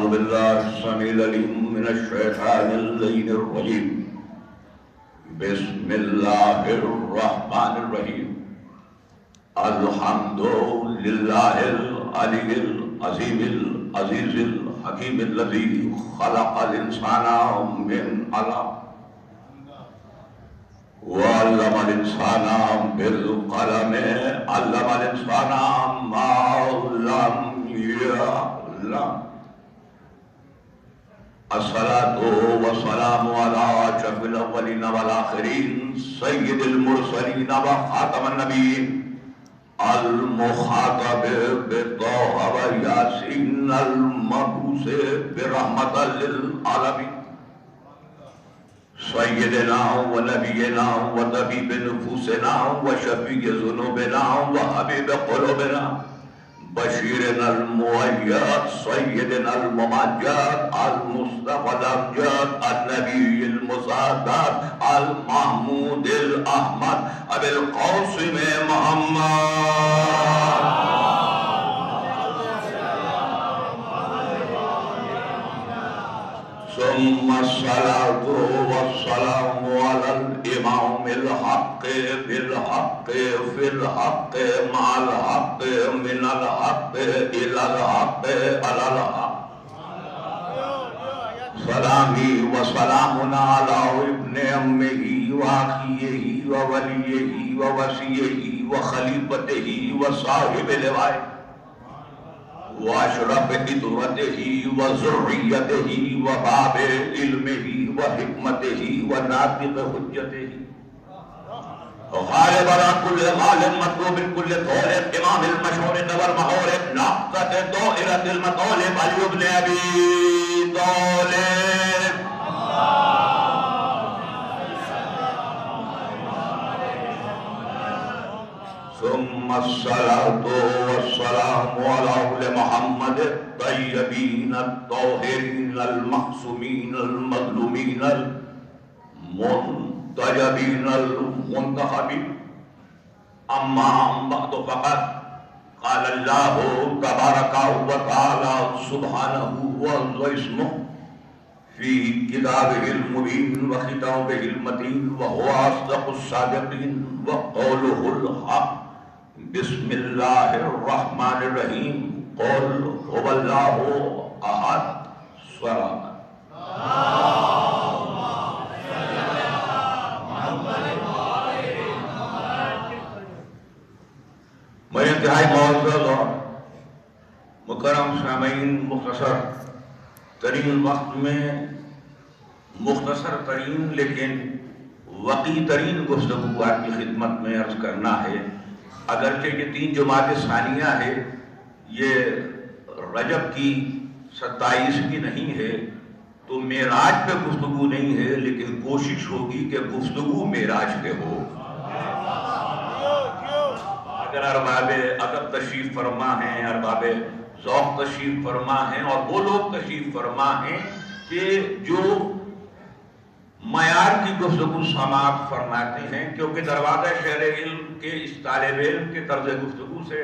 أعوذ بالله السميع العليم من الشيطان اللعين الرجيم. بسم الله الرحمن الرحيم. الحمد لله العلي العظيم العزيز الحكيم الذي خلق الإنسان من علق وعلم الإنسان بالقلم علم الإنسان ما لم يعلم. الصلاة والسلام على أشرف الأولين والآخرين سيد المرسلين وخاتم النبيين المخاطب بطه وياسين المبعوث برحمة للعالمين سيدنا ونبينا وطبيب نفوسنا وشفيع ذنوبنا وحبيب قلوبنا بشيرنا المؤيد سيدنا الممجد المصطفى الأمجد النبي المصدق المحمود الأحمد أبي القاسم محمد. ثم الصلاة والسلام على الإمام الحق بالحق في الحق مع الحق من الحق إلى الحق على الحق. سلامي وسلامنا على ابن أمه وأخيه ووليه ووصيه وخليفته وصاحب لوائه واشرف قدرته وذريته وباب علمه وحکمته وناطق حجته غالب على كل غالب مطلوب كل طالب امام المشورق والمغارب نقطة دائرة المطالب علي بن ابي طالب. ثم الصلاة والسلام على أهل محمد الطيبين الطاهرين المعصومين المظلومين المنتجبين المنتخبين. أما بعد فقد قال الله تبارك وتعالى سبحانه واسمه في كتابه المبين وخطابه المتين وهو أصدق الصادقين وقوله الحق. بسم الله الرحمن الرحيم. قل هو الله أحد الصمد. میں انتہائی معزز اور مکرم سامعین مختصر ترین وقت میں مختصر ترین لیکن وقی ترین گفتگو آپ کی خدمت میں عرض کرنا ہے. اگرچہ یہ 3 جماعت ثانیہ ہے، یہ رجب کی 27 کی نہیں ہے تو معراج پہ گفتگو نہیں ہے، لیکن کوشش ہوگی کہ گفتگو معراج پہ ہو. اگر ارباب ادب تشریف فرما ہیں، ارباب ذوق تشریف فرما ہیں اور وہ لوگ تشریف فرما ہیں کہ جو معیار کی گفتگو سماعت فرماتے ہیں، کیونکہ دروازہ شہر علم کے اس طالب علم کے طرز گفتگو سے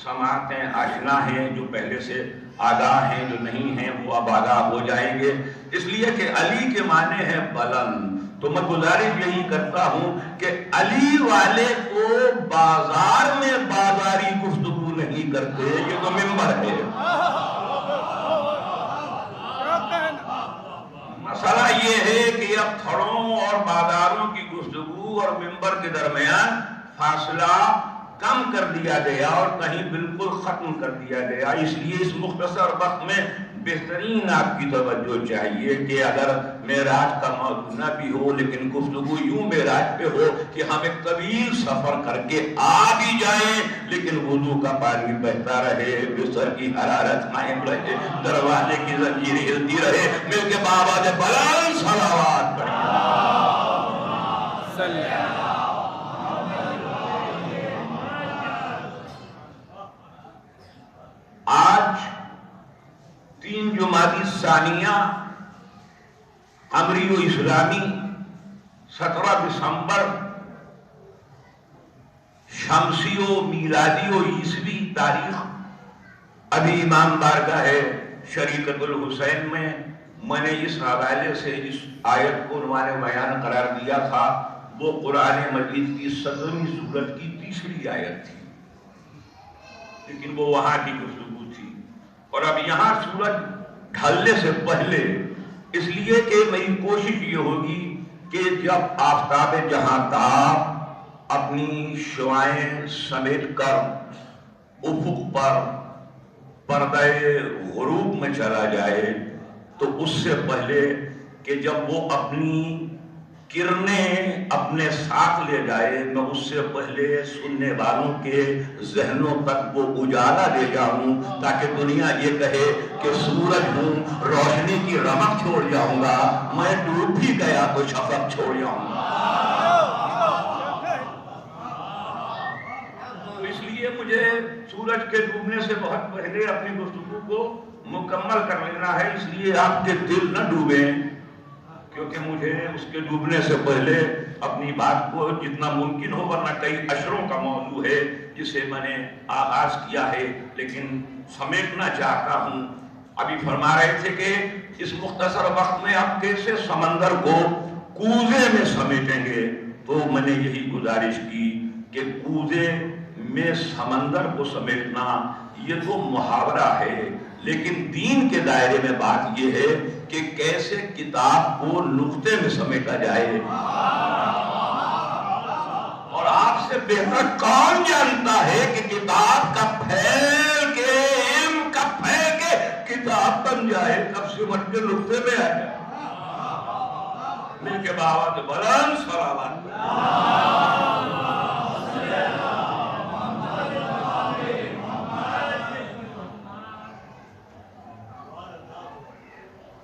سماعتیں آشنا ہیں. جو پہلے سے آگاہ ہیں، جو نہیں ہیں وہ اب آگاہ ہو جائیں گے. اس لیے کہ علی کے معنی ہے بلند. تو میں گزارش یہی کرتا ہوں کہ علی والے کو بازار میں بازاری گفتگو نہیں کرتے، یہ تو منبر ہے. مسئلہ یہ ہے کہ اب تھڑوں اور بازاروں کی گفتگو اور منبر کے درمیان فاصلہ کم کر دیا گیا اور کہیں بالکل ختم کر دیا گیا. اس لیے اس مختصر وقت میں بہترین آپ کی توجہ چاہیے کہ اگر معراج کا موضوع نہ بھی ہو لیکن گفتگو یوں معراج پہ ہو کہ ہم ایک طویل سفر کر کے آ بھی جائیں لیکن وضو کا پانی بہتا رہے، بستر کی حرارت قائم رہے، دروازے کی زنجیر ہلتی رہے. مل کے بابا دے بلند صلوات پڑھیں. آج 3 جمادی ثانیہ قمری و اسلامی 17 دسمبر شمسی و میلادی و عیسوی تاریخ ابھی امام بارگاہ شریکت الحسین میں نے اس حوالے سے اس آیت کو عنوان بیان قرار دیا تھا، وہ قرآن مجید کی 17ویں سورت کی 3ری آیت تھی، لیکن وہ وہاں کی گفتگو تھی۔ اور اب یہاں سورج ڈھلنے سے پہلے، اس لیے کہ میری کوشش یہ ہوگی کہ جب آفتاب جہاں تاب اپنی شعائیں سمیٹ کر افق پر پردہ غروب میں چلا جائے، تو اس سے پہلے کہ جب وہ اپنی کرنیں اپنے ساتھ لے جائے، میں اس سے پہلے سننے والوں کے ذہنوں تک وہ اجالا لے جاؤں، تاکہ دنیا یہ کہے کہ سورج ہوں، روشنی کی رمق چھوڑ جاؤں گا، میں ڈوب بھی گیا تو شفق چھوڑ جاؤں گا۔ تو اس لیے مجھے سورج کے ڈوبنے سے بہت پہلے اپنی گفتگو کو مکمل کر لینا ہے، اس لیے آپ کے دل نہ ڈوبیں، کیونکہ مجھے اس کے ڈوبنے سے پہلے اپنی بات کو جتنا ممکن ہو، ورنہ کئی اشروں کا موضوع ہے جسے میں نے آغاز کیا ہے لیکن سمیٹنا چاہتا ہوں۔ ابھی فرما رہے تھے کہ اس مختصر وقت میں آپ کیسے سمندر کو کوزے میں سمیٹیں گے، تو میں نے یہی گزارش کی کہ کوزے میں سمندر کو سمیٹنا یہ تو محاورہ ہے، لیکن دین کے دائرے میں بات یہ ہے کہ کیسے کتاب کو نقطے میں سمیٹا جائے۔ اور آپ سے بہتر کون جانتا ہے کہ کتاب کا پھیل کے، علم کا پھیل کے کتاب بن جائے، کب سمٹ کے نقطے میں آ جائے۔ مل کے باوت بلند صلوات۔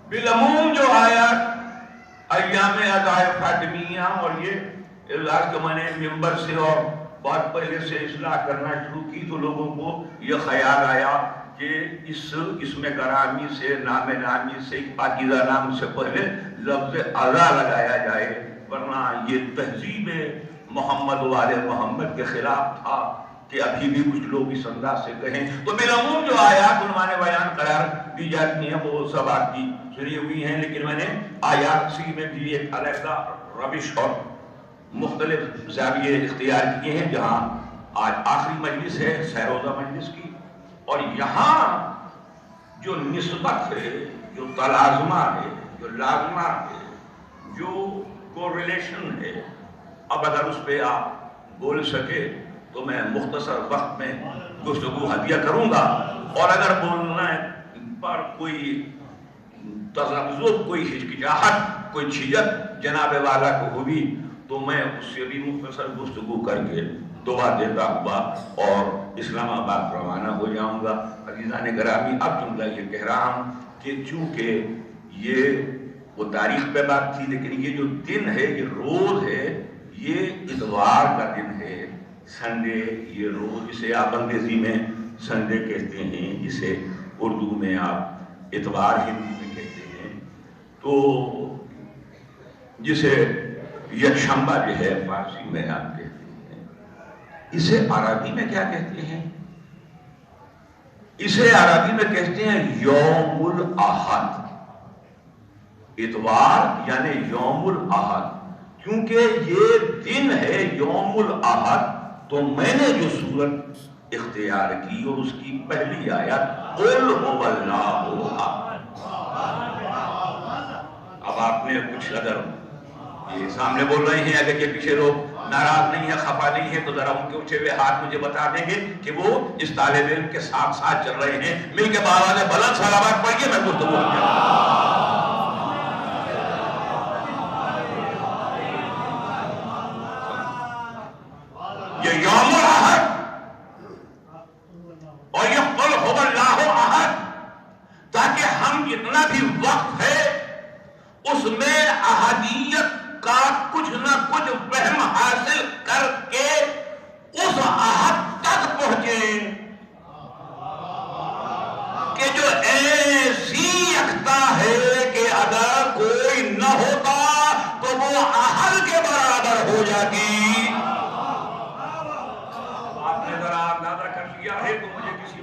بالعموم جو آیات ایام ادائے فاطمیہ، اور یہ اعزاز کہ میں نے ممبر سے اور بہت پہلے سے اصلاح کرنا شروع کی، تو لوگوں کو یہ خیال آیا کہ اسم گرامی سے، نام نامی سے، پاکیزہ نام سے پہلے لفظ اعلیٰ لگایا جائے، ورنہ یہ تہذیب محمد والے محمد کے خلاف تھا کہ ابھی بھی کچھ لوگ اس انداز سے کہیں۔ تو بالعموم جو آیات عنوان بیان قرار دی جاتی ہیں وہ سب آپ کی سنی ہوئی ہیں، لیکن میں نے آیات سی میں بھی ایک علیحدہ روش اور مختلف زاویے اختیار کیے ہیں، جہاں آج آخری مجلس ہے سیروزہ مجلس کی، اور یہاں جو نسبت ہے، جو تلازمہ ہے، جو لازمہ ہے، جو کوریلیشن ہے، اب اگر اس پہ آپ بول سکے تو میں مختصر وقت میں گفتگو ہدیہ کروں گا، اور اگر بولنا پر کوئی تذبذب، کوئی ہچکچاہٹ، کوئی جھجک جناب والا کو ہوئی تو میں اس سے بھی مختصر گفتگو کر کے دعا دیتا ہوا اور اسلام آباد روانہ ہو جاؤں گا۔ عزیزان گرامی، اب جملہ یہ کہہ رہا ہوں کہ چونکہ یہ وہ تاریخ پہ بات تھی، لیکن یہ جو دن ہے، یہ روز ہے، یہ اتوار کا دن ہے، سنڈے، یہ روز جسے آپ انگریزی میں سنڈے کہتے ہیں، جسے اردو میں آپ اتوار ہندی میں کہتے ہیں، تو جسے یکشنبہ جو ہے فارسی میں آپ کہتے ہیں، اسے عربی میں کیا کہتے ہیں؟ اسے عربی میں کہتے ہیں یوم الاحد۔ اتوار یعنی یوم الاحد، کیونکہ یہ دن ہے یوم الاحد، تو میں نے جو سورت اختیار کی اور اس کی پہلی آیت قل هو اللہ احد۔ اب آپ نے کچھ اگر یہ سامنے بول رہے ہیں، اگر یہ پیچھے لوگ ناراض نہیں ہے، خفا نہیں ہے، تو ذرا ان کے اٹھے ہوئے ہاتھ مجھے بتا دیں گے کہ وہ اس طالب علم کے ساتھ ساتھ چل رہے ہیں۔ مل کے باوازِ بلند صلوات پڑھیے، میں گفتگو کروں۔ یہ یوم الاحد اور یہ قل هو اللہ احد، تاکہ ہم جتنا بھی وقت ہے اس میں احدیت کا کچھ نہ کچھ فہم حاصل کر کے اس احد تک پہنچیں کہ جو ایسی یکتا ہے کہ اگر کوئی نہ ہوتا تو وہ احد کے برابر ہو جاتی۔ آپ نے ذرا اندازہ کر لیا ہے تو مجھے کسی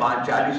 5:40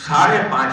5:30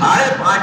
5:30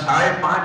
5:30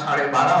12:30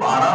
12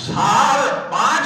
5:30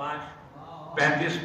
5:35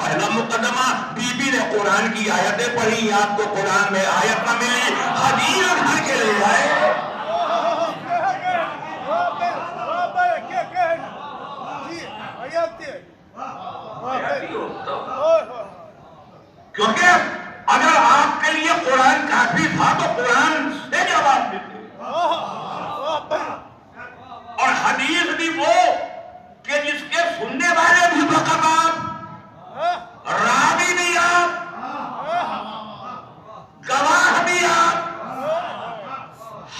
پہلا مقدمہ بی بی نے قرآن کی آیتیں پڑھی. آپ کو قرآن میں آیت نہ ملی، حدیث گھر کے لے آئے. کیونکہ اگر آپ کے لیے قرآن کافی تھا تو قرآن سے جواب دیتے، اور حدیث بھی وہ کہ جس کے سننے والے بھی فقط آپ، راوی بھی آپ، گواہ بھی آپ،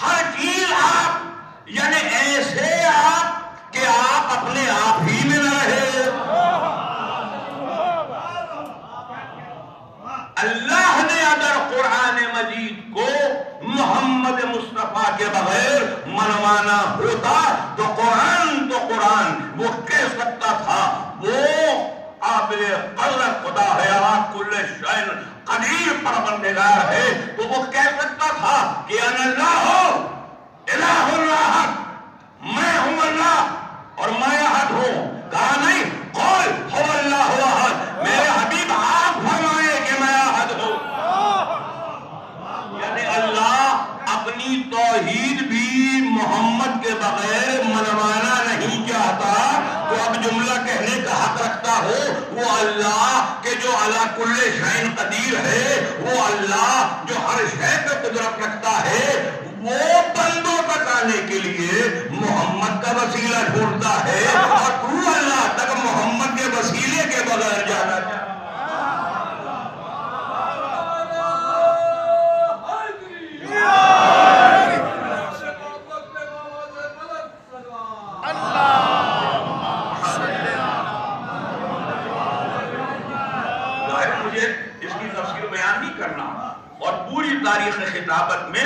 ہر چیز آپ، یعنی ایسے آپ کہ آپ اپنے آپ ہی میں نہ رہے. اللہ نے اگر قرآن مجید کو محمد مصطفیٰ کے بغیر منوانا ہوتا تو قرآن وہ کہہ سکتا تھا، وہ قابل قدرت خدا ہے، آپ کل شیء قدیر پروردگار ہے، تو وہ کہہ سکتا تھا کہ انا اللہ الہ اللہ، میں ہوں اللہ اور میں احد ہوں. کہا نہیں، قل هو اللہ احد. میرے حبیب آپ فرمائے کہ میں احد ہوں. یعنی اللہ اپنی توحید بھی محمد کے بغیر منوانا نہیں چاہتا، تو اب جملہ کہنے کا حق رکھتا ہو وہ اللہ کہ جو علی کل شیء قدیر ہے، وہ اللہ جو ہر شے پہ قدرت رکھتا ہے، وہ بندوں تک آنے کے لیے محمد کا وسیلہ ڈھونڈتا ہے، اور تو اللہ تک محمد کے وسیلے کے بغیر جانا چاہتا ہے. مجھے اس کی تفصیل بیان نہیں کرنا، اور پوری تاریخ خطابت میں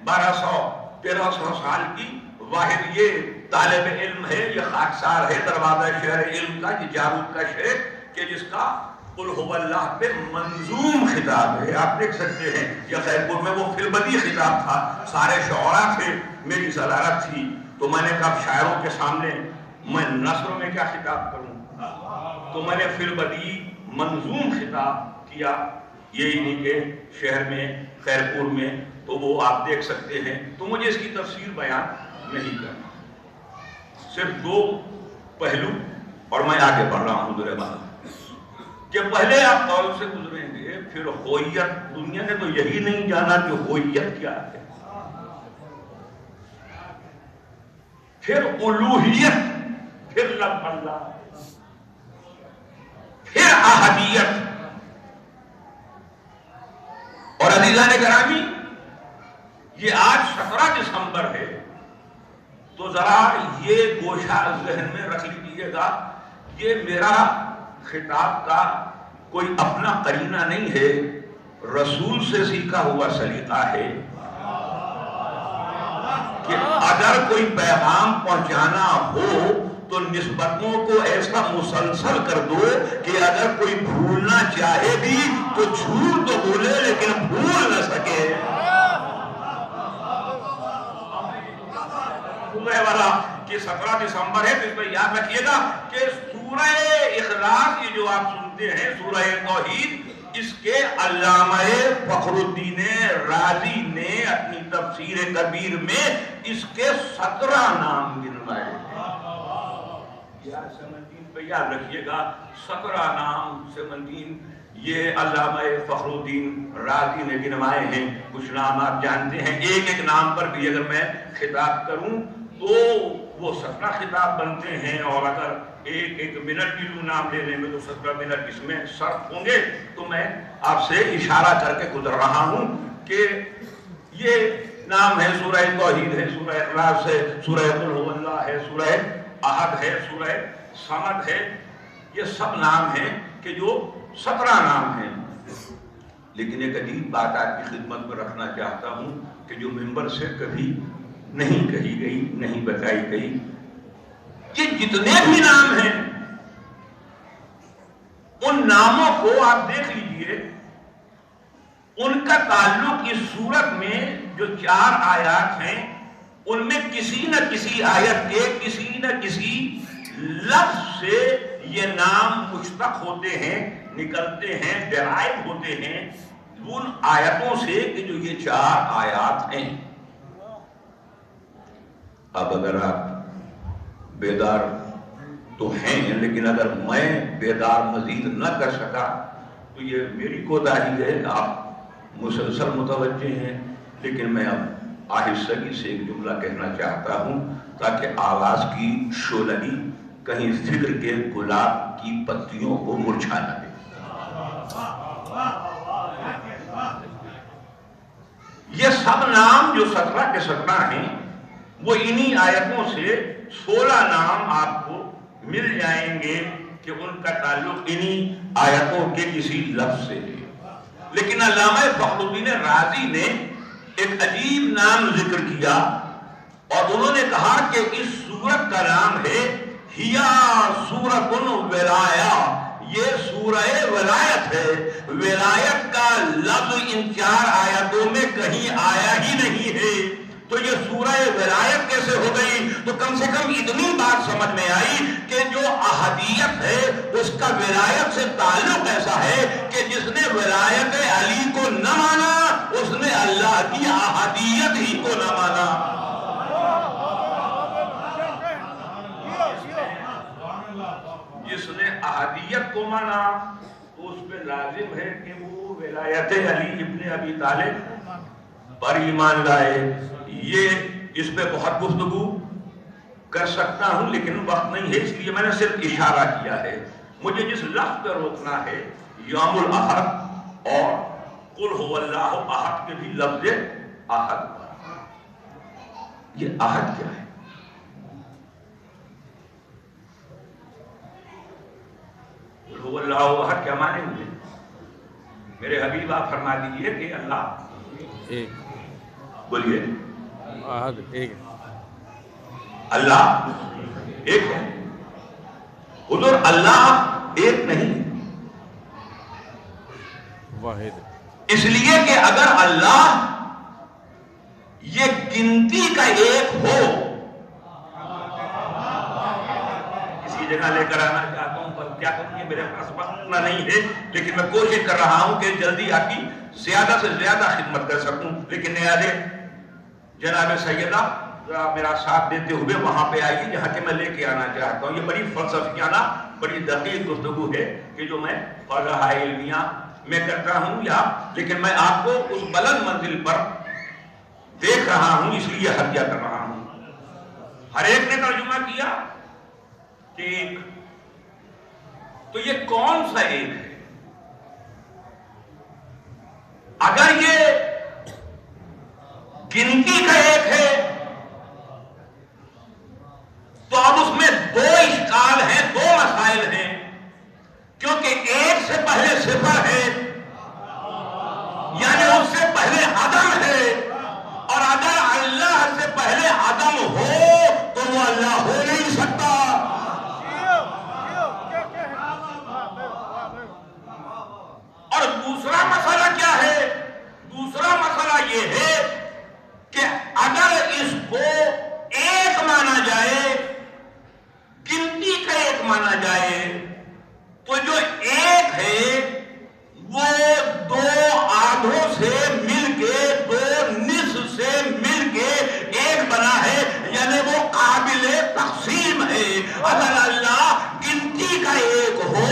1200-1300 سال کی واحد یہ طالب علم ہے، یہ خاکسار ہے دروازہ شہر علم کا، یہ جارود کا شہر، کہ جس کا قل هو اللہ پہ منظوم خطاب ہے. آپ دیکھ سکتے ہیں یہ خیرپور میں وہ فلبدی خطاب تھا، سارے شعراء تھے، میری صدارت تھی، تو میں نے کہا شاعروں کے سامنے میں نثر میں کیا خطاب کروں، تو میں نے فلبدی منظوم خطاب کیا یہ انہی کے شہر میں خیرپور میں، تو وہ آپ دیکھ سکتے ہیں. تو مجھے اس کی تفسیر بیان نہیں کرنا، صرف دو پہلو، اور میں آگے بڑھ رہا ہوں. میرے بات کہ پہلے آپ قول سے گزریں گے، پھر ہوئیت. دنیا نے تو یہی نہیں جانا کہ ہوئیت کیا ہے، پھر الوہیت، پھر رب اللہ، پھر احدیت. اور عزیزان گرامی، یہ آج 17 دسمبر ہے، تو ذرا یہ گوشہ ذہن میں رکھ لیجیے گا، یہ میرا خطاب کا کوئی اپنا قرینہ نہیں ہے، رسول سے سیکھا ہوا سلیقہ ہے کہ اگر کوئی پیغام پہنچانا ہو تو نسبتوں کو ایسا مسلسل کر دو کہ اگر کوئی بھولنا چاہے بھی تو جھوٹ تو بولے لیکن بھول نہ سکے. والا کہ 17 دسمبر ہے، تو اس میں یاد رکھیے گا کہ سورہ اخلاص یہ جو آپ سنتے ہیں، سورہ توحید، اس کے علامہ فخر الدین رازی نے اپنی تفسیر کبیر میں اس کے 17 نام گنوائے. یاد رکھیے گا 17 نام 17 یہ علامہ فخر الدین رازی نے گنوائے ہیں. کچھ نام آپ جانتے ہیں، ایک ایک نام پر بھی اگر میں خطاب کروں تو وہ 17 خطاب بنتے ہیں، اور اگر ایک ایک منٹ بھی لوں نام لینے میں تو 17 منٹ اس میں صرف ہوں گے. تو میں آپ سے اشارہ کر کے گزر رہا ہوں کہ یہ نام ہے، سورہ توحید ہے، سورہ اخلاص ہے، سورہ قل هو اللہ ہے، سورہ احد ہے، سورہ صمد ہے. یہ سب نام ہیں کہ جو 17 نام ہیں. لیکن ایک عجیب بات آپ کی خدمت میں رکھنا چاہتا ہوں کہ جو منبر سے کبھی نہیں کہی گئی، نہیں بتائی گئی، یہ جتنے بھی نام ہیں ان ناموں کو آپ دیکھ لیجئے، ان کا تعلق اس سورت میں جو 4 آیات ہیں ان میں کسی نہ کسی آیت کے کسی نہ کسی لفظ سے یہ نام مشتق ہوتے ہیں، نکلتے ہیں، ڈرائیو ہوتے ہیں ان آیتوں سے کہ جو یہ 4 آیات ہیں۔ اب اگر آپ بیدار تو ہیں، لیکن اگر میں بیدار مزید نہ کر سکا تو یہ میری کوتاہی ہے۔ آپ مسلسل متوجہ ہیں، لیکن میں اب آہستگی سے ایک جملہ کہنا چاہتا ہوں تاکہ آواز کی شعلگی کہیں فکر کے گلاب کی پتیوں کو مرجھا نہ دے۔ یہ سب نام جو 17 کے 17 ہیں وہ انہی آیتوں سے 16 نام آپ کو مل جائیں گے کہ ان کا تعلق انہی آیتوں کے کسی لفظ سے ہے۔ لیکن علامہ فخر الدین رازی نے ایک عجیب نام ذکر کیا اور انہوں نے کہا کہ اس سورت کا نام ہے ہیا سورۃ الولایہ، یہ سورہ ولایت ہے۔ ولایت کا لفظ ان 4 آیتوں میں کہیں آیا ہی نہیں ہے، تو یہ سورہ ولایت کیسے ہو گئی؟ تو کم سے کم اتنی بات سمجھ میں آئی کہ جو احدیت ہے اس کا ولایت سے تعلق ایسا ہے کہ جس نے ولایت علی کو نہ مانا اس نے اللہ کی احدیت ہی کو نہ مانا۔ جس نے احدیت کو مانا تو اس پہ لازم ہے کہ وہ ولایت علی ابن ابی طالب پر ایمان لائے۔ یہ اس پہ بہت گفتگو کر سکتا ہوں لیکن وقت نہیں ہے، اس لیے میں نے صرف اشارہ کیا ہے۔ مجھے جس لفظ پہ روکنا ہے یوم الاحد اور قل هو اللہ احد کے بھی لفظ احد پر۔ یہ احد کیا ہے؟ قل هو اللہ احد کیا معنی ہوئے؟ میرے حبیب آپ فرما دیجئے کہ اللہ ایک، بولیے احد ایک، اللہ ایک ہے۔ حضور اللہ ایک نہیں، واحد، اس لیے کہ اگر اللہ یہ گنتی کا ایک ہو، کسی جگہ لے کر آنا چاہتا ہوں پر کیا کروں، یہ میرے پاس وقت نہیں ہے، لیکن میں کوشش کر رہا ہوں کہ جلدی آپ کی زیادہ سے زیادہ خدمت کر سکوں۔ لیکن نیازے جناب سیدہ میرا ساتھ دیتے ہوئے وہاں پہ آئیے جہاں کہ میں لے کے آنا چاہتا ہوں۔ یہ بڑی فلسفیانہ بڑی دقیق گفتگو ہے کہ جو میں فضائع علمیہ میں کرتا ہوں، لیکن میں آپ کو اس بلند منزل پر دیکھ رہا ہوں اس لیے حدیہ کر رہا ہوں۔ ہر ایک نے ترجمہ کیا کہ ایک، تو یہ کون سا ایک ہے؟ اگر یہ گنتی کا ایک ہے تو اب اس میں 2 اشکال ہیں، 2 مسائل ہیں، کیونکہ ایک سے پہلے صفر ہے یعنی اس سے پہلے عدم ہے، اور اگر اللہ سے پہلے عدم ہو تو وہ اللہ ہو نہیں سکتا۔ اور دوسرا مسئلہ کیا ہے؟ دوسرا مسئلہ یہ ہے کہ اگر اس کو ایک مانا جائے، گنتی کا ایک مانا جائے، تو جو ایک ہے وہ 2 آدھوں سے مل کے 2 نصف سے مل کے ایک بنا ہے، یعنی وہ قابل تقسیم ہے۔ اگر اللہ گنتی کا ایک ہو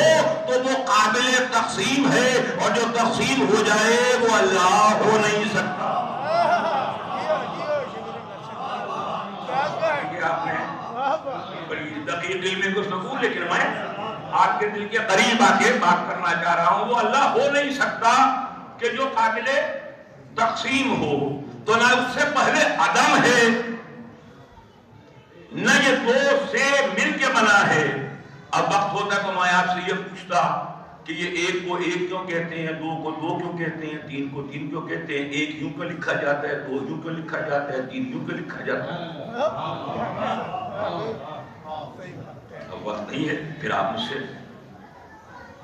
تو وہ قابل تقسیم ہے، اور جو تقسیم ہو جائے وہ اللہ ہو نہیں سکتا۔ آپ نے بڑی دقیق علمی گفتگو، لیکن میں آپ کے دل کے قریب آ کے بات کرنا چاہ رہا ہوں۔ وہ اللہ ہو نہیں سکتا کہ جو قابل تقسیم ہو، تو نہ اس سے پہلے عدم ہے، نہ یہ 2 سے مل کے بنا ہے۔ اب وقت ہوتا تو میں آپ سے یہ پوچھتا کہ یہ ایک کو ایک کیوں کہتے ہیں، 2 کو 2 کیوں کہتے ہیں، 3 کو 3 کیوں کہتے ہیں، 1 یوں کیوں لکھا جاتا ہے، 2 یوں کیوں لکھا جاتا ہے، 3 یوں کیوں لکھا جاتا ہے؟ اب وقت نہیں ہے، پھر آپ مجھ سے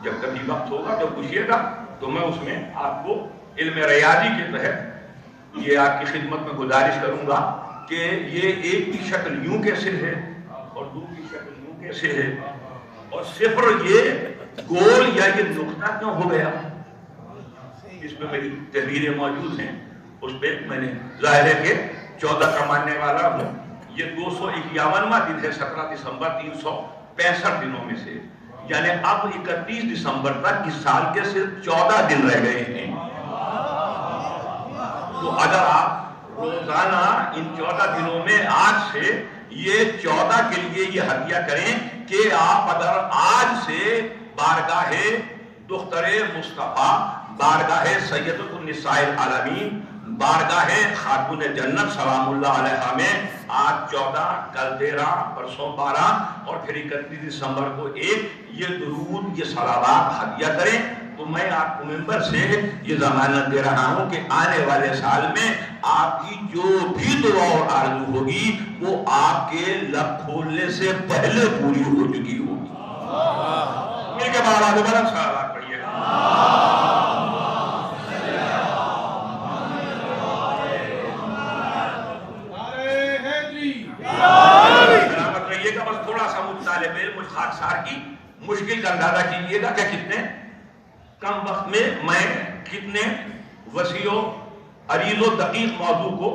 جب کبھی وقت ہوگا تو پوچھئے گا، تو میں اس میں آپ کو علم ریاضی کے تحت یہ آپ کی خدمت میں گزارش کروں گا کہ یہ ایک کی شکل یوں کیسے ہے اور 2 کی شکل یوں کیسے ہے۔ اور صفر یہ گول یا یہ نقطہ کیوں ہو گیا؟ اس میں میری تحریریں موجود ہیں، اس پہ میں نے ظاہر ہے کہ 14 کا ماننے والا ہوں۔ یہ 251واں دن ہے 17 دسمبر 365 دنوں میں سے، یعنی اب 31 دسمبر تک اس سال کے صرف 14 دن رہ گئے ہیں۔ تو اگر آپ روزانہ ان 14 دنوں میں آج سے یہ 14 کے لیے یہ ہدیہ کریں کہ آپ اگر آج سے بارگاہ دختر مصطفیٰ، بارگاہ سیدۃ النساء العالمین، بارگاہ خاتون جنت سلام اللہ علیہ میں آج 14، کل 13، پرسوں 12 اور پھر 31 دسمبر کو 1 یہ درود، یہ صلوات ہدیہ کریں، تو میں آپ کو ممبر سے یہ ضمانت دے رہا ہوں کہ آنے والے سال میں آپ کی جو بھی دعا اور آرزو ہوگی وہ آپ کے لب کھولنے سے پہلے پوری ہو چکی ہوگی۔ مل کے بعد آگے بڑا صلوات پڑھیے گا۔ سلامت رہیے گا۔ بس تھوڑا سا طالب علم خاکسار کی مشکل کا اندازہ کیجیے گا کہ کتنے کم وقت میں کتنے وسیع و عریض و دقیق موضوع کو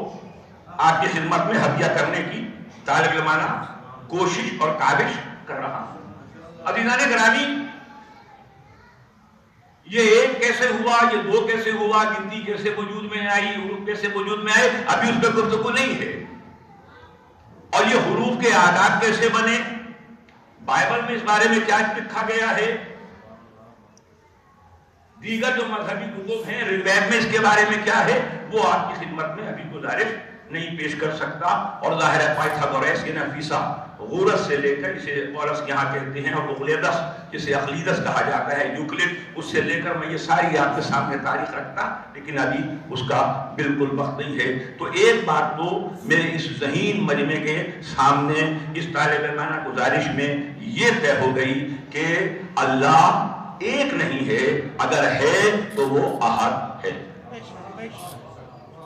آپ کی خدمت میں ہدیہ کرنے کی طالب علمانہ کوشش اور کاوش کر رہا ہوں۔ عزیزان گرامی، یہ 1 کیسے ہوا، یہ 2 کیسے ہوا، گنتی کیسے وجود میں آئی، حروف کیسے وجود میں آئے، ابھی اس پہ گفتگو نہیں ہے۔ اور یہ حروف کے اعداد کیسے بنے، بائبل میں اس بارے میں کیا لکھا گیا ہے، دیگر جو مذہبی کتب ہیں روایت میں اس کے بارے میں کیا ہے، وہ آپ کی خدمت میں ابھی گزارش نہیں پیش کر سکتا۔ اور ظاہر ہے پائتھاگورس کی نفیسہ غورس سے لے کر، اسے اورس یہاں کہتے ہیں، اور اقلیدس جسے اقلیدس کہا جاتا ہے، یوکلڈ، اس سے لے کر میں یہ ساری آپ کے سامنے تاریخ رکھتا، لیکن ابھی اس کا بالکل وقت نہیں ہے۔ تو ایک بات تو میرے اس ذہین مجمع کے سامنے اس طالب علمانہ گزارش میں یہ طے ہو گئی کہ اللہ ایک نہیں ہے، اگر ہے تو وہ احد ہے۔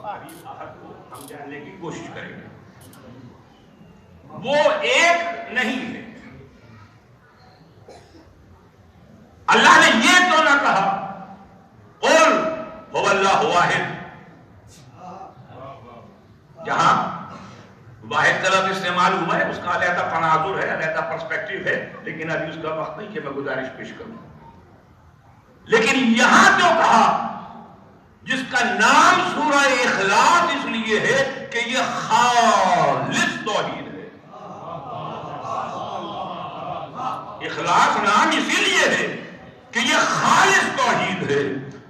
احد کو ہم جاننے کی کوشش کریں گے۔ وہ ایک نہیں ہے۔ اللہ نے یہ تو نہ کہا قل هو اللہ واحد، جہاں واحد کا لفظ استعمال ہوا ہے اس کا علیحدہ تناظر ہے، علیحدہ پرسپیکٹیو ہے، لیکن ابھی اس کا وقت نہیں کہ میں گزارش پیش کروں۔ لیکن یہاں کیوں کہا، جس کا نام سورہ اخلاص اس لیے ہے کہ یہ خالص توحید ہے۔ اخلاص نام اسی لیے ہے کہ یہ خالص توحید ہے۔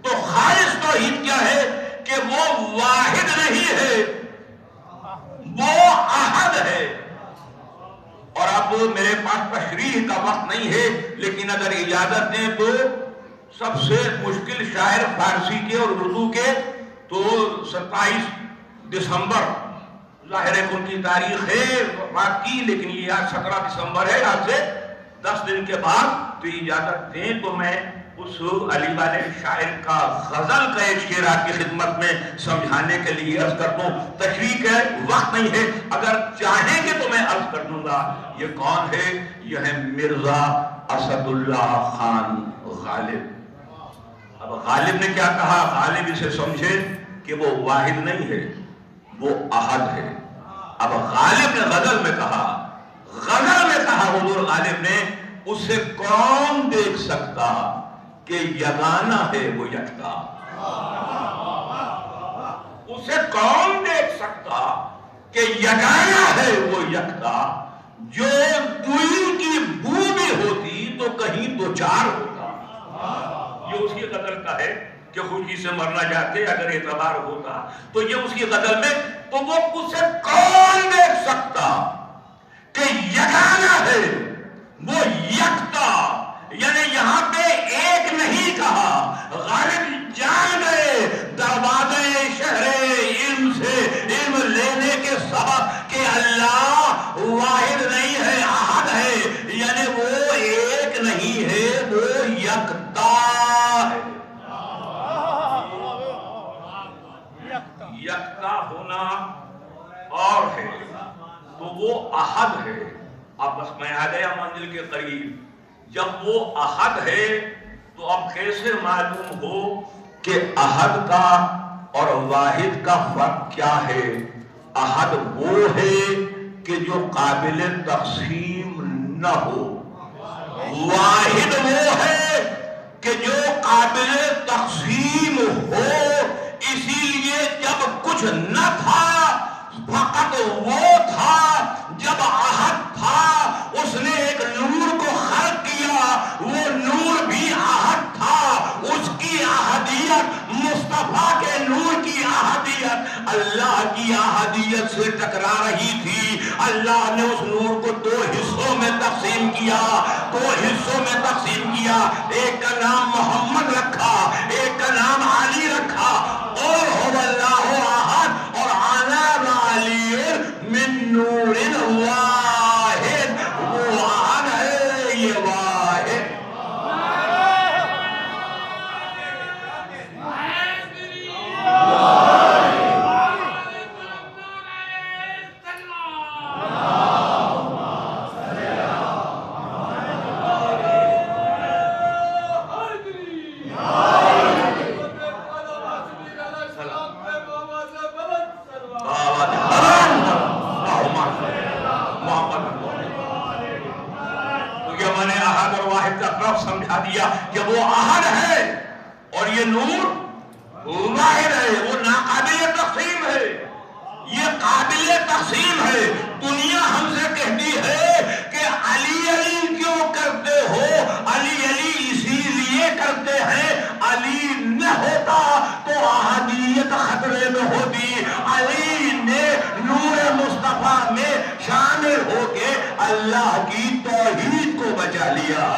تو خالص توحید کیا ہے کہ وہ واحد نہیں ہے، وہ احد ہے۔ اور اب میرے پاس تشریح کا وقت نہیں ہے، لیکن اگر اجازت دیں تو سب سے مشکل شاعر فارسی کے اور اردو کے تو 27 دسمبر، ظاہر ہے ان کی تاریخ ہے وفات کی، لیکن یہ آج 17 دسمبر ہے، آج سے 10 دن کے بعد، تو اجازت دیں تو میں اس علی والے شاعر کا غزل کا ایک شعر آپ کی خدمت میں سمجھانے کے لیے عرض کر دوں۔ تشریح ہے، وقت نہیں ہے، اگر چاہیں گے تو میں عرض کر دوں گا۔ یہ کون ہے؟ یہ ہے مرزا اسد اللہ خان غالب۔ اب غالب نے کیا کہا؟ غالب اسے سمجھے کہ وہ واحد نہیں ہے، وہ احد ہے۔ اب غالب نے غزل میں کہا حضور غالب نے، اسے کون دیکھ سکتا کہ یگانہ ہے وہ یکتا؟ اسے کون دیکھ سکتا کہ یگانہ ہے وہ یکتا؟ جو دوئی کی بو بھی ہوتی تو کہیں دو چار ہوتا۔ یہ اس کی غزل کا ہے کہ خوشی سے مرنا چاہتے اگر اعتبار ہوتا، تو یہ اس کی غزل میں، تو وہ اسے کون دیکھ سکتا کہ یگانہ ہے وہ یکتا؟ یعنی یہاں پہ ایک نہیں کہا، غالب جان گئے دروازے شہر علم سے علم لینے کے سبب کہ اللہ واحد نہیں ہے، احد ہے، یعنی وہ ایک نہیں ہے، وہ یکتا ہے۔ یکتا ہونا اور ہے تو وہ احد ہے۔ اب بس میں آ گیا منزل کے قریب، جب وہ احد ہے تو اب کیسے معلوم ہو کہ احد کا اور واحد کا فرق کیا ہے؟ احد وہ ہے کہ جو قابل تقسیم نہ ہو، واحد وہ ہے کہ جو قابل تقسیم ہو۔ اسی لیے جب کچھ نہ تھا فقط وہ تھا، جب احد تھا اس نے ایک نور کو خلق کیا، وہ نور بھی احد تھا، اس کی احدیت مصطفیٰ کے نور کی احدیت اللہ کی احدیت سے ٹکرا رہی تھی۔ اللہ نے اس نور کو دو حصوں میں تقسیم کیا، دو حصوں میں تقسیم کیا، ایک کا نام محمد رکھا، ایک کا نام علی رکھا، اور هو اللہ احد اور انا علی من نور واحد، وہ احد ہے یہ واحد۔ سمجھا دیا کہ وہ احد ہے اور یہ نور واحد ہے، وہ ناقابل تقسیم ہے، یہ قابل تقسیم ہے۔ دنیا ہم سے کہتی ہے کہ علی علی کیوں کرتے ہو؟ علی علی اسی لیے کرتے ہیں، علی نہ ہوتا تو احدیت خطرے میں ہوتی۔ علی نے نور مصطفیٰ میں شامل ہو کے اللہ کی توحید کو بچا لیا۔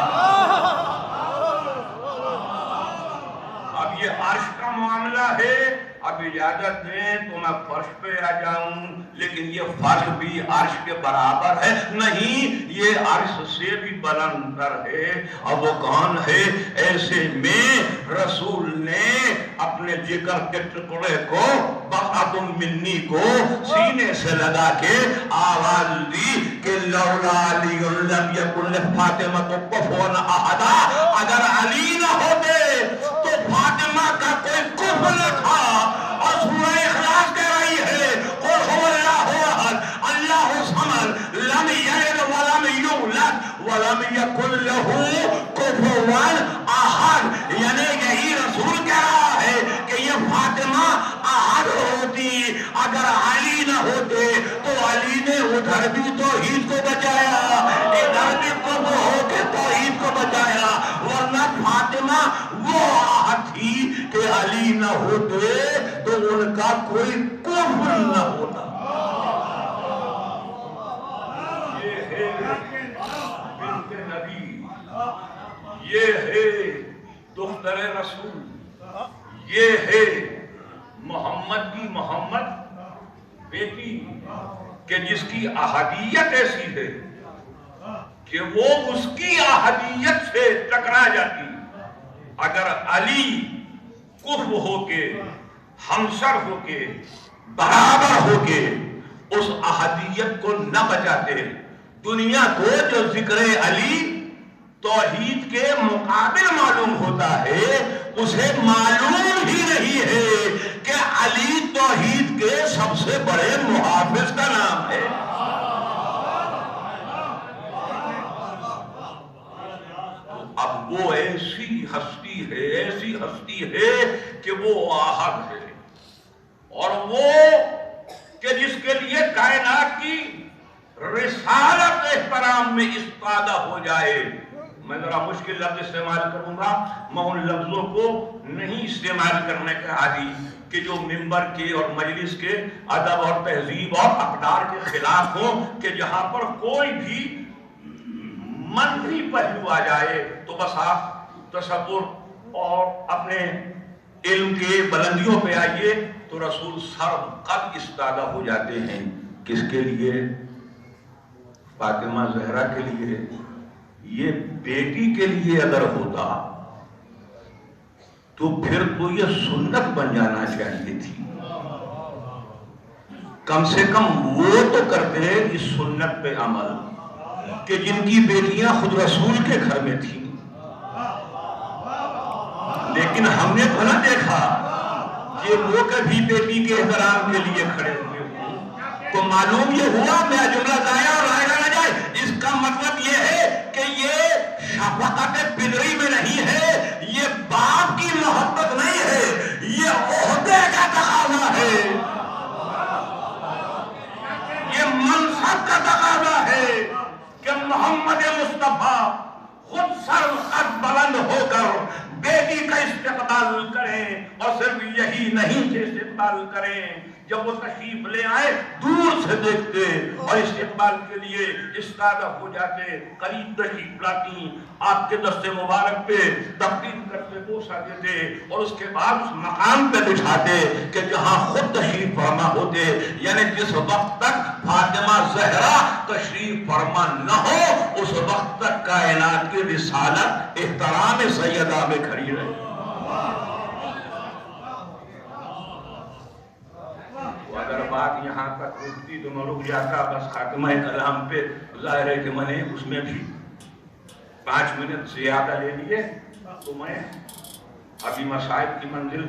اب یہ عرش کا معاملہ ہے، اب اجازت دیں تو میں فرش پہ آ جاؤں، لیکن یہ فرش بھی عرش کے برابر ہے نہیں، یہ عرش سے بھی بلند تر ہے۔ اب وہ کون ہے؟ ایسے میں رسول نے اپنے جگر کے ٹکڑے کو بقعۃ منی کو سینے سے لگا کے آواز دی کہ لولا علی لم یکن لفاطمہ کفوا احدا، اگر علی نہ ہوتے تو فاطمہ کا کوئی کفو نہ تھا۔ اور سورہ اخلاص کہہ رہی ہے قل هو اللہ احد اللہ الصمد لم یلد ولم یولد ولم یکن له کفوا احد، یعنی یہی رسول کہہ رہا ہے کہ یہ فاطمہ احد ہوتی، اگر علی نہ ہوتے تو علی نے ادھر بھی توحید کو بچایا، ادھر بھی کفر ہو کے توحید کو بچایا، ورنہ فاطمہ وہ احد تھی کہ علی نہ ہوتے تو ان کا کوئی کفر نہ ہوتا۔ یہ ہے بنت نبی، یہ ہے دختر رسول، یہ ہے محمد کی محمد بیٹی کہ جس کی احدیت ایسی ہے کہ وہ اس کی احدیت سے ٹکرا جاتی۔ اگر علی کفو ہو کے ہمسر ہو کے برابر ہو کے اس احدیت کو نہ بچاتے، دنیا کو جو ذکر علی توحید کے مقابل معلوم ہوتا ہے اسے معلوم ہی نہیں ہے کہ علی توحید کے سب سے بڑے محافظ کا نام ہے۔ اب وہ ایسی ہستی ہے کہ وہ احد ہے، اور وہ کہ جس کے لیے کائنات کی رسالت احترام میں استفادہ ہو جائے۔ میں ذرا مشکل لفظ استعمال کروں گا، میں ان لفظوں کو نہیں استعمال کرنے کا عادی کہ جو ممبر کے اور مجلس کے ادب اور تہذیب اور اقدار کے خلاف ہوں، کہ جہاں پر کوئی بھی منفی پہلو آ جائے تو بس آپ تصور اور اپنے علم کے بلندیوں پہ آئیے تو رسول سر قد استادہ ہو جاتے ہیں۔ کس کے لیے؟ فاطمہ زہرا کے لیے۔ یہ بیٹی کے لیے اگر ہوتا تو پھر تو یہ سنت بن جانا چاہیے تھی، کم سے کم وہ تو کرتے اس سنت پہ عمل، کہ جن کی بیٹیاں خود رسول کے گھر میں تھیں، لیکن ہم نے تو نہ دیکھا کہ وہ کبھی بیٹی کے احترام کے لیے کھڑے ہوئے ہوں۔ تو معلوم یہ ہوا، میرا جملہ ضائع اور رائے نہ جائے، اس کا مطلب یہ ہے کہ یہ شفقت پدری میں نہیں ہے، یہ باپ کی محبت نہیں ہے، یہ عہدے کا تقاضا ہے، یہ منصب کا تقاضا ہے کہ محمد مصطفیٰ خود سر قد بلند ہو کر بیٹی کا استقبال کریں، اور صرف یہی نہیں کہ استقبال کریں، جب وہ تشریف لے آئے دور سے دیکھتے اور استقبال کے لیے استعداد ہو جاتے، قریب تشریف لاتی، آپ کے دست مبارک پہ تقدیم کرتے، بوسہ دیتے، اور اس کے بعد اس مقام پہ بٹھاتے کہ جہاں خود تشریف فرما ہوتے، یعنی جس وقت تک فاطمہ زہرا تشریف فرما نہ ہو اس وقت تک کائنات کی رسالت احترام سیدہ میں کھڑی رہے۔ اگر بات یہاں تک رکتی تو میں رک جاتا، بس خاتمہ کلام پہ ظاہر ہے کہ میں نے اس میں بھی 5 منٹ زیادہ لے لیے، تو میں ابھی مسائل کی منزل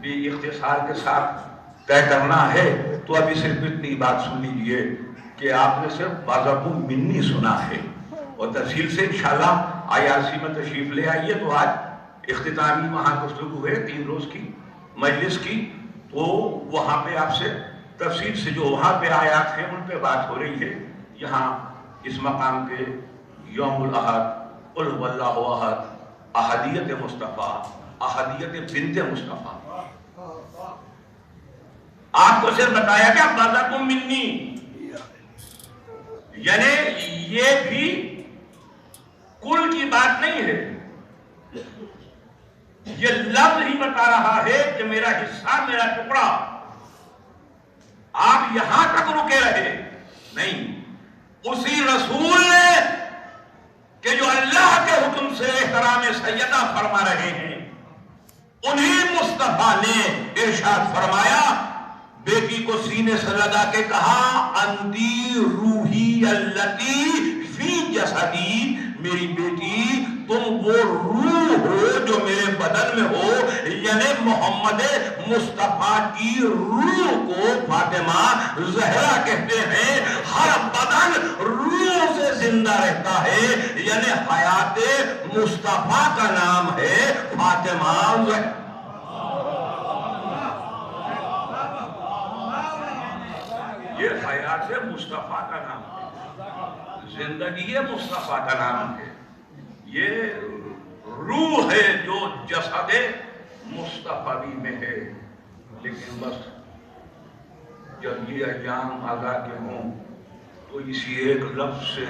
بھی اختصار کے ساتھ طے کرنا ہے، تو ابھی صرف اتنی بات سن لیجیے کہ آپ نے صرف بازابو منی سنا ہے، اور تفصیل سے انشاءاللہ IRC میں تشریف لے آئیے، تو آج اختتامی وہاں گفتگو ہے 3 روز کی مجلس کی، تو وہاں پہ آپ سے تفصیل سے جو وہاں پہ آیات ہیں ان پہ بات ہو رہی ہے۔ یہاں اس مقام پہ یوم الاحد، قل هو اللہ احد، احدیت مصطفیٰ، احدیت بنت مصطفیٰ، آپ کو صرف بتایا کہ بازاکم منی، یعنی یہ بھی کل کی بات نہیں ہے، یہ لفظ ہی بتا رہا ہے کہ میرا حصہ، میرا ٹکڑا۔ آپ یہاں تک رکے رہے نہیں، اسی رسول نے کہ جو اللہ کے حکم سے احترام سیدہ فرما رہے ہیں، انہی مصطفیٰ نے ارشاد فرمایا، بیٹی کو سینے سے لگا کے کہا، انتی روحی اللتی فی جسدی، میری بیٹی تم وہ روح ہو جو میرے بدن میں ہو، یعنی محمد مصطفیٰ کی روح کو فاطمہ زہرا کہتے ہیں۔ ہر بدن روح سے زندہ رہتا ہے، یعنی حیات مصطفیٰ کا نام ہے فاطمہ زہرا۔ یہ حیات مصطفیٰ کا نام ہے، زندگی مصطفیٰ کا نام ہے، یہ روح ہے جو جسد مصطفی میں ہے۔ لیکن بس جب یہ ایام آزاد کے ہوں تو اسی ایک لفظ سے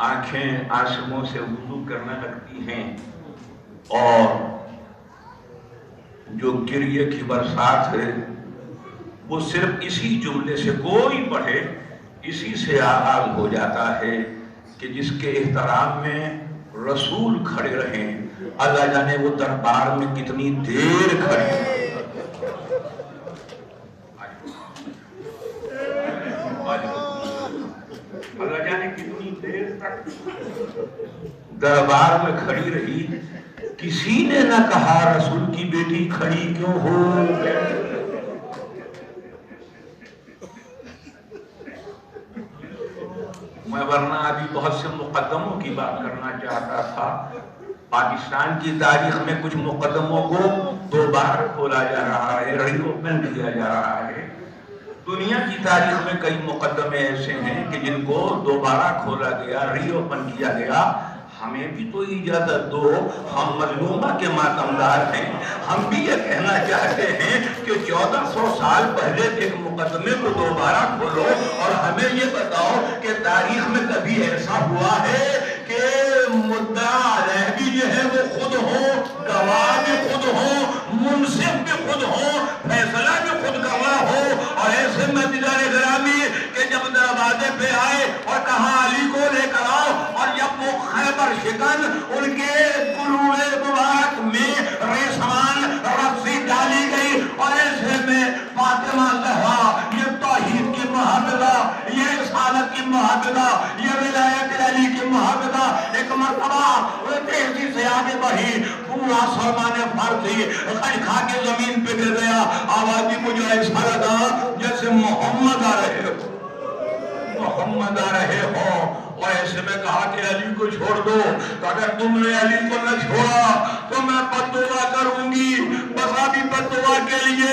آنکھیں آنسوؤں سے وضو کرنے لگتی ہیں، اور جو گریے کی برسات ہے وہ صرف اسی جملے سے کوئی پڑھے، اسی سے آغاز ہو جاتا ہے کہ جس کے احترام میں رسول کھڑے رہیں، اللہ جانے وہ دربار میں کتنی دیر کھڑے، اللہ جانے کتنی دیر تک دربار میں کھڑی رہی، کسی نے نہ کہا رسول کی بیٹی کھڑی کیوں ہو۔ میں ورنہ ابھی بہت سے مقدموں کی بات کرنا چاہتا تھا، پاکستان کی تاریخ میں کچھ مقدموں کو دوبارہ کھولا جا رہا ہے، ری اوپن کیا جا رہا ہے۔ دنیا کی تاریخ میں کئی مقدمے ایسے ہیں کہ جن کو دوبارہ کھولا گیا، ری اوپن کیا گیا۔ ہمیں بھی تو اجازت دو، ہم مظلومہ کے ماتمدار ہیں، ہم بھی یہ کہنا چاہتے ہیں کہ 1400 سال پہلے ایک مقدمے کو دوبارہ کھولو، اور ہمیں یہ بتاؤ کہ تاریخ میں کبھی ایسا ہوا ہے کہ مدعا علیہ بھی جو ہے وہ خود ہو، گواہ بھی خود ہو، منصف بھی خود ہو، فیصلہ بھی خود کرنا ہو، اور ایسے میں دیدار گرامی کہ جب دروازے پہ آئے اور کہا علی کو لے کر آؤ، اور جب وہ خیبر شکن ان کے قلوب مبارک میں ریسمان رفسی ڈالی گئی، اور ایسے میں فاطمہ زہرا، یہ توحید کی محافظہ، یہ رسالت کی محافظہ، یہ ولایت آگے بڑھی پورا سلمان فارسی خش کھا کے زمین پہ گر گیا. آواز مجھے ایسا لگا جیسے محمد آ رہے ہو، محمد آ رہے ہو. اور ایسے میں کہا کہ علی کو چھوڑ دو. تو اگر تم نے علی کو نہ چھوڑا تو میں بددعا کروں گی. بس ابھی بددعا کے لیے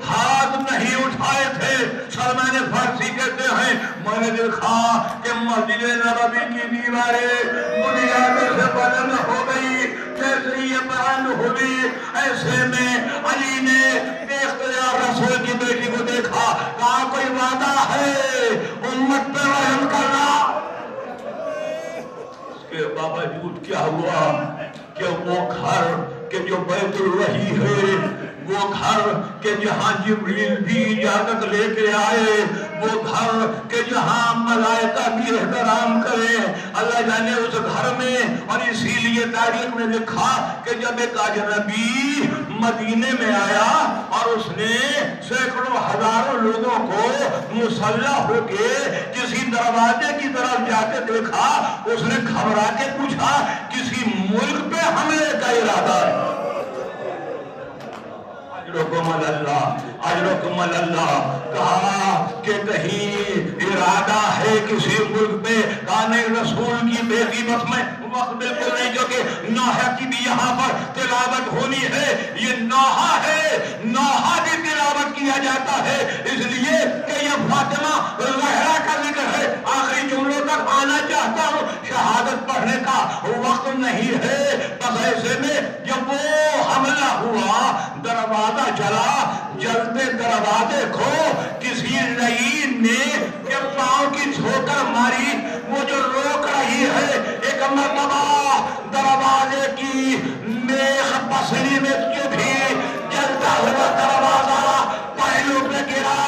ہاتھ نہیں اٹھائے تھے. سلمان فارسی کہتے ہیں میں نے دیکھا کہ مسجد نبوی کی دیواریں بنیادوں سے بلند ہو گئی. جیسے یہ بلند ہوئی ایسے میں علی نے اختیار رسول کی بیٹی کو دیکھا. کہا کوئی وعدہ ہے امت پہ رحم کرنا. کہ باوجود کیا ہوا کہ وہ گھر کہ جو بیت الوحی ہے، وہ گھر کہ جہاں جبریل بھی اجازت لے کے آئے، وہ گھر کہ جہاں ملائکہ بھی احترام کرے، اللہ جانے اس گھر میں. اور اسی لیے تاریخ میں لکھا کہ جب ایک اجنبی مدینے میں آیا اور اس نے سینکڑوں ہزاروں لوگوں کو مسلح ہو کے کسی دروازے کی طرف جاتے دیکھا، اس نے گھبرا کے پوچھا کسی ملک پہ حملے کا ارادہ ہے؟ اجرکم اللہ کہا کہ کہیں ارادہ ہے کسی ملک پہ. کہا نہیں، رسول کی بیٹی بس میں وقت بالکل نہیں، کیونکہ نوحہ کی بھی یہاں پر تلاوت ہونی ہے. یہ نوحہ ہے، نوحہ بھی تلاوت کیا جاتا ہے اس لیے کہ یہ فاطمہ زہرا کا ذکر ہے. آخری جملوں تک آنا چاہتا ہوں، شہادت پڑھنے کا وقت نہیں ہے. بس ایسے میں جب وہ حملہ ہوا، دروازہ چلا، جلتے دروازے کو کسی لعین نے جب پاؤں کی ٹھوکر ماری، وہ جو روک رہی ہے، ایک مرتبہ دروازے کی میخ پسلی میں کے بھی جلتا ہوا دروازہ پہلو پہ گرا.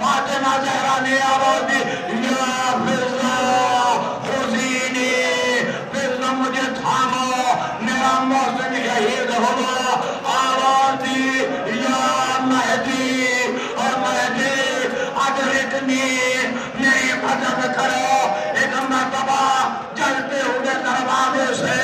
فاطمہ زہرا نے آواز دی یا فضلہ حسینی، فضلہ مجھے تھامو، میرا محسن شہید ہوا. آواز دی یا مہدی، اور مہدی ادرکنی، میری مدد کرو. ایک مرتبہ جلتے ہوئے دروازے سے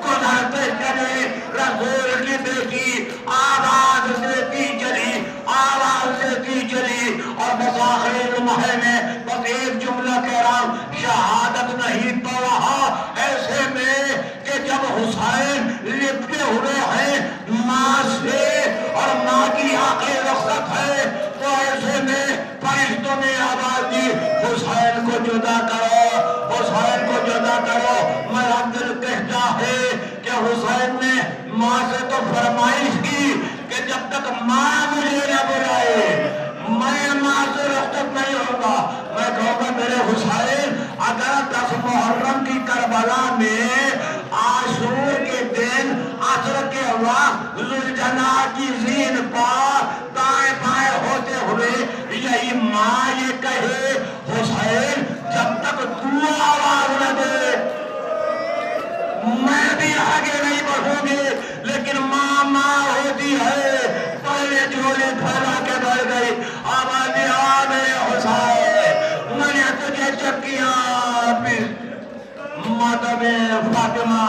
گزرتے چلے رسول کی بیٹی آواز دیتی چلی، آواز دیتی چلی. اور بس آخری لمحے میں بس ایک جملہ کہہ رہا ہوں، شہادت نہیں پا رہا. ایسے میں کہ جب حسین لپٹے ہوئے ہیں ماں سے اور ماں کی آنکھیں رخصت ہے، تو ایسے میں فرشتوں نے آواز دی حسین کو جدا کرو، حسین کو جدا کرو. میرا دل کہتا ہے کہ حسین نے ماں سے تو فرمائش کی کہ جب تک ماں مجھے نہ بلائے میں ماں سے رخصت نہیں ہوگا. میں کہوں گا میرے حسین، اگر 10 محرم کی کربلا میں عاشور کے دن عصر کے وقت ذوالجناح کی زین پر دائیں بائیں ہوتے ہوئے یہی ماں یہ کہے حسین جب تک تو آواز نہ دے میں بھی آگے نہیں بڑھوں گی. لیکن ماں ماں ہوتی ہے، پہلے جھولی پھیلا کے بڑھ گئی. آواز آ میرے حسین، میں نے تجھے چکیاں ماتم فاطمہ